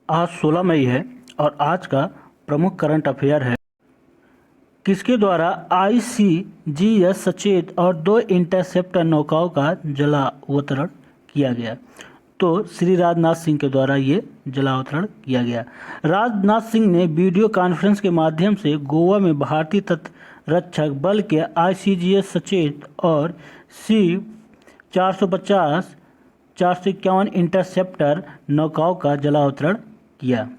आज 16 मई है और आज का प्रमुख करंट अफेयर है। किसके द्वारा आईसीजीएस सचेत और 2 इंटरसेप्टर नौकाओं का जलावतरण किया गया? तो श्री राजनाथ सिंह के द्वारा ये जलावतरण किया गया। राजनाथ सिंह ने वीडियो कॉन्फ्रेंस के माध्यम से गोवा में भारतीय तटरक्षक बल के आईसीजीएस सचेत और सी 450 451 इंटरसेप्टर नौकाओं का जलावतरण किया।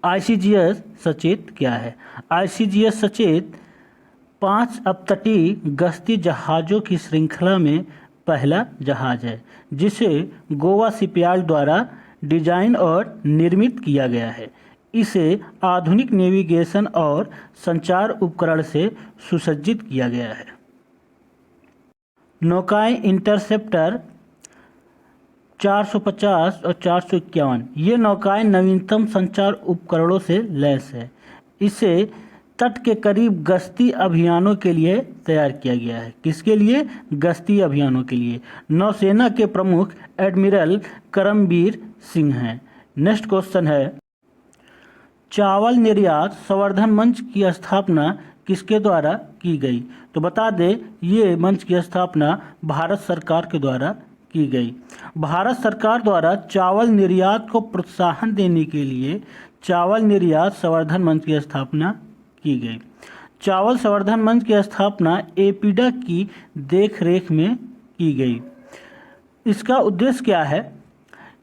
आईसीजीएस सचेत क्या है? आईसीजीएस सचेत 5 अपतटीय गश्ती जहाज़ों की श्रृंखला में पहला जहाज है, जिसे गोवा शिपयार्ड द्वारा डिजाइन और निर्मित किया गया है। इसे आधुनिक नेविगेशन और संचार उपकरण से सुसज्जित किया गया है। नौकाएं इंटरसेप्टर 450 और 451 ये नौकाएं नवीनतम संचार उपकरणों से लैस है। इसे तट के करीब गश्ती अभियानों के लिए तैयार किया गया है। किसके लिए? गश्ती अभियानों के लिए। नौसेना के प्रमुख एडमिरल करमबीर सिंह हैं। नेक्स्ट क्वेश्चन है, चावल निर्यात संवर्धन मंच की स्थापना किसके द्वारा की गई? तो बता दें, ये मंच की स्थापना भारत सरकार के द्वारा की गई। भारत सरकार द्वारा चावल निर्यात को प्रोत्साहन देने के लिए चावल निर्यात संवर्धन मंच की स्थापना की गई। चावल संवर्धन मंच की स्थापना एपीडा की देखरेख में की गई। इसका उद्देश्य क्या है?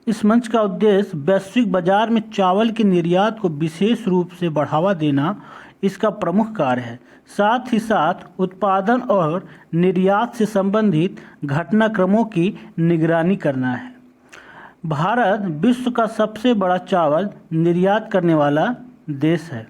इस मंच का उद्देश्य वैश्विक बाजार में चावल के निर्यात को विशेष रूप से बढ़ावा देना इसका प्रमुख कार्य है। साथ ही साथ उत्पादन और निर्यात से संबंधित घटनाक्रमों की निगरानी करना है। भारत विश्व का सबसे बड़ा चावल निर्यात करने वाला देश है।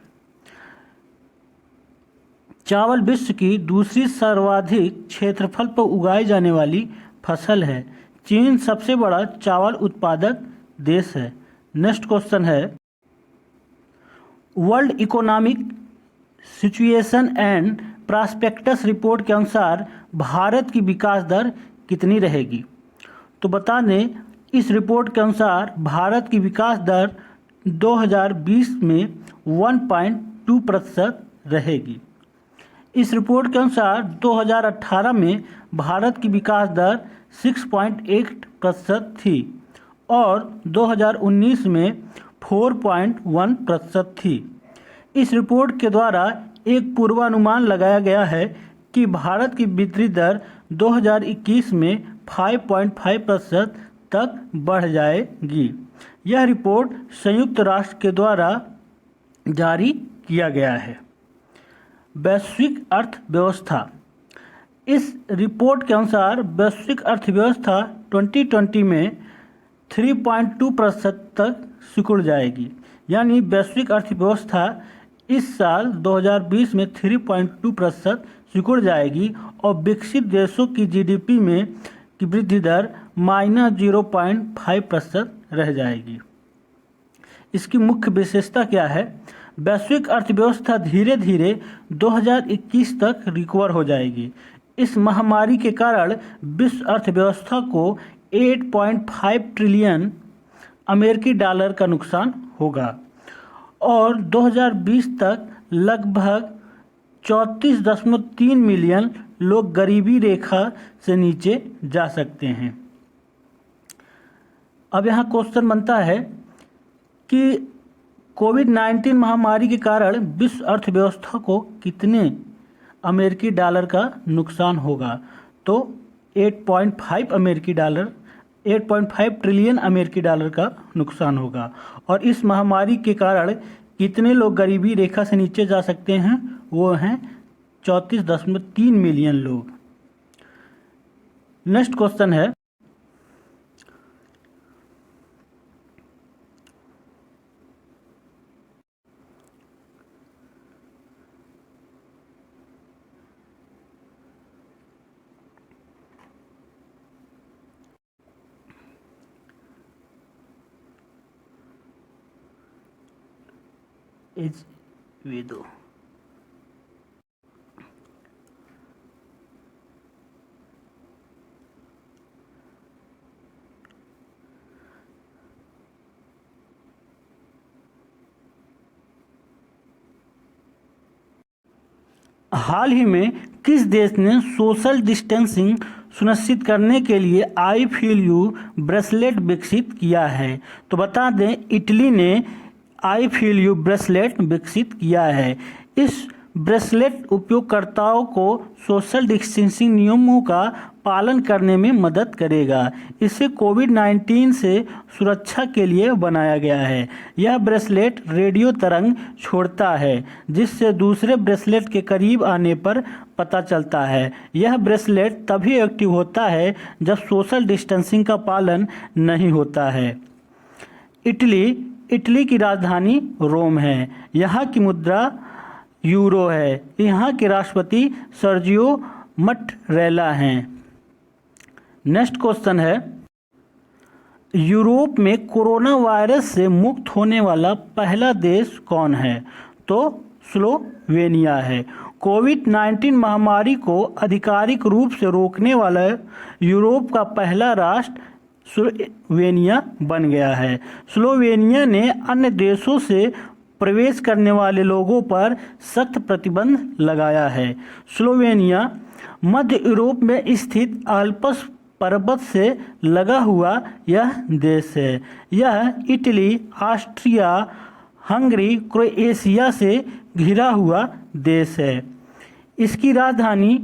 चावल विश्व की दूसरी सर्वाधिक क्षेत्रफल पर उगाई जाने वाली फसल है। चीन सबसे बड़ा चावल उत्पादक देश है। नेक्स्ट क्वेश्चन है, world economic situation and prospectus report के अनुसार भारत की विकास दर कितनी रहेगी? तो बता दें, इस रिपोर्ट के अनुसार भारत की विकास दर 2020 में 1.2% रहेगी। इस रिपोर्ट के अनुसार 2018 में भारत की विकास दर 6.8% थी और 2019 में 4.1% थी। इस रिपोर्ट के द्वारा एक पूर्वानुमान लगाया गया है कि भारत की वृद्धि दर 2021 में 5.5% तक बढ़ जाएगी। यह रिपोर्ट संयुक्त राष्ट्र के द्वारा जारी किया गया है। वैश्विक अर्थव्यवस्था, इस रिपोर्ट के अनुसार वैश्विक अर्थव्यवस्था 2020 में 3.2% तक सिकुड़ जाएगी। यानी वैश्विक अर्थव्यवस्था इस साल 2020 में 3.2% सिकुड़ जाएगी और विकसित देशों की जीडीपी में की वृद्धि दर -0.5% रह जाएगी। इसकी मुख्य विशेषता क्या है? वैश्विक अर्थव्यवस्था धीरे धीरे 2021 तक रिकवर हो जाएगी। इस महामारी के कारण विश्व अर्थव्यवस्था को 8.5 ट्रिलियन अमेरिकी डॉलर का नुकसान होगा और 2020 तक लगभग 34.3 मिलियन लोग गरीबी रेखा से नीचे जा सकते हैं। अब यहाँ क्वेश्चन बनता है कि कोविड-19 महामारी के कारण विश्व अर्थव्यवस्था को कितने अमेरिकी डॉलर का नुकसान होगा? तो 8.5 ट्रिलियन अमेरिकी डॉलर का नुकसान होगा। और इस महामारी के कारण कितने लोग गरीबी रेखा से नीचे जा सकते हैं? वो हैं 34.3 मिलियन लोग। नेक्स्ट क्वेश्चन है, इज वेदो हाल ही में किस देश ने सोशल डिस्टेंसिंग सुनिश्चित करने के लिए आई फील यू ब्रेसलेट विकसित किया है? तो बता दें, इटली ने आई फील यू ब्रेसलेट विकसित किया है। इस ब्रेसलेट उपयोगकर्ताओं को सोशल डिस्टेंसिंग नियमों का पालन करने में मदद करेगा। इसे कोविड-19 से सुरक्षा के लिए बनाया गया है। यह ब्रेसलेट रेडियो तरंग छोड़ता है, जिससे दूसरे ब्रेसलेट के करीब आने पर पता चलता है। यह ब्रेसलेट तभी एक्टिव होता है जब सोशल डिस्टेंसिंग का पालन नहीं होता है। इटली की राजधानी रोम है। यहाँ की मुद्रा यूरो है। यहाँ के राष्ट्रपति सर्जियो मट्टेरेला हैं। नेक्स्ट क्वेश्चन है, यूरोप में कोरोना वायरस से मुक्त होने वाला पहला देश कौन है? तो स्लोवेनिया है। कोविड-19 महामारी को आधिकारिक रूप से रोकने वाला यूरोप का पहला राष्ट्र स्लोवेनिया बन गया है। स्लोवेनिया ने अन्य देशों से प्रवेश करने वाले लोगों पर सख्त प्रतिबंध लगाया है। स्लोवेनिया मध्य यूरोप में स्थित आल्प्स पर्वत से लगा हुआ यह देश है। यह इटली, ऑस्ट्रिया, हंगरी, क्रोएशिया से घिरा हुआ देश है। इसकी राजधानी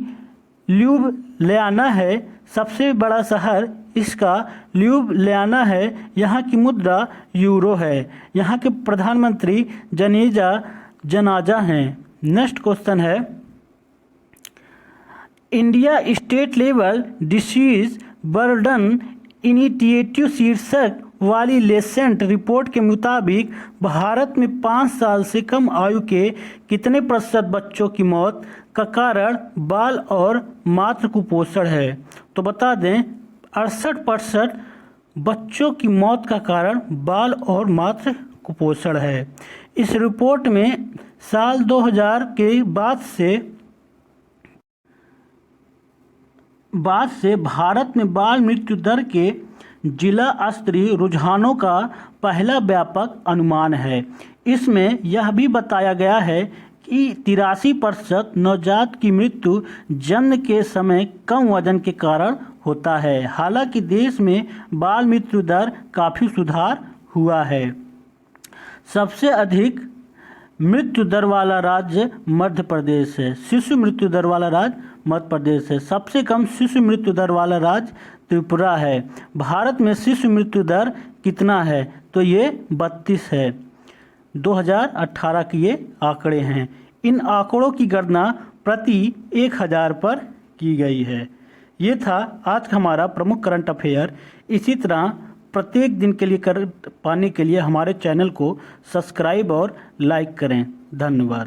ल्यूब्लियाना है। सबसे बड़ा शहर इसका ल्यूब्लियाना है। यहाँ की मुद्रा यूरो है। यहाँ के प्रधानमंत्री जनाजा हैं। नेक्स्ट क्वेश्चन है, India state level disease burden initiative शीर्षक वाली लेसेंट रिपोर्ट के मुताबिक भारत में 5 साल से कम आयु के कितने प्रतिशत बच्चों की मौत का कारण बाल और मातृ कुपोषण है? तो बता दें, 68% बच्चों की मौत का कारण बाल और मातृ कुपोषण है। इस रिपोर्ट में साल 2000 के बाद से भारत में बाल मृत्यु दर के जिला स्तरीय रुझानों का पहला व्यापक अनुमान है। इसमें यह भी बताया गया है कि 83% नवजात की मृत्यु जन्म के समय कम वजन के कारण होता है। हालांकि देश में बाल मृत्यु दर काफ़ी सुधार हुआ है। सबसे अधिक मृत्यु दर वाला राज्य मध्य प्रदेश है। शिशु मृत्यु दर वाला राज्य मध्य प्रदेश है। सबसे कम शिशु मृत्यु दर वाला राज्य त्रिपुरा है। भारत में शिशु मृत्यु दर कितना है? तो ये 32 है। 2018 के ये आंकड़े हैं। इन आंकड़ों की गणना प्रति 1000 पर की गई है। ये था आज का हमारा प्रमुख करंट अफेयर। इसी तरह प्रत्येक दिन के लिए पाने के लिए हमारे चैनल को सब्सक्राइब और लाइक करें। धन्यवाद।